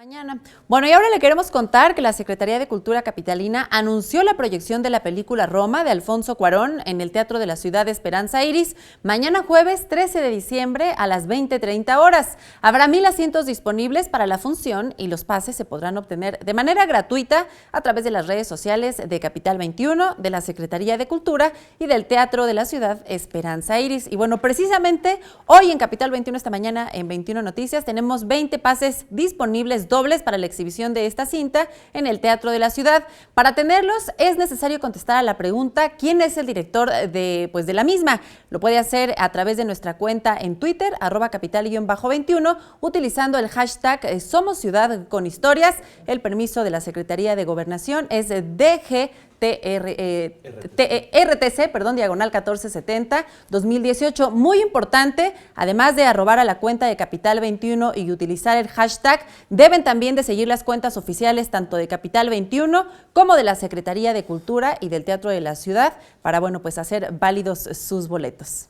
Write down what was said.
Mañana. Bueno, y ahora le queremos contar que la Secretaría de Cultura Capitalina anunció la proyección de la película Roma de Alfonso Cuarón en el Teatro de la Ciudad de Esperanza Iris, mañana jueves 13 de diciembre a las 20:30 horas. Habrá 1,000 asientos disponibles para la función y los pases se podrán obtener de manera gratuita a través de las redes sociales de Capital 21, de la Secretaría de Cultura y del Teatro de la Ciudad Esperanza Iris. Y bueno, precisamente hoy en Capital 21, esta mañana en 21 Noticias, tenemos 20 pases disponibles dobles para la exhibición de esta cinta en el Teatro de la Ciudad. Para tenerlos es necesario contestar a la pregunta ¿quién es el director de la misma? Lo puede hacer a través de nuestra cuenta en Twitter, @capital_21, utilizando el hashtag Somos Ciudad con Historias. El permiso de la Secretaría de Gobernación es RTC, /1470, 2018. Muy importante, además de arrobar a la cuenta de Capital 21 y utilizar el hashtag, deben también de seguir las cuentas oficiales tanto de Capital 21 como de la Secretaría de Cultura y del Teatro de la Ciudad para, hacer válidos sus boletos.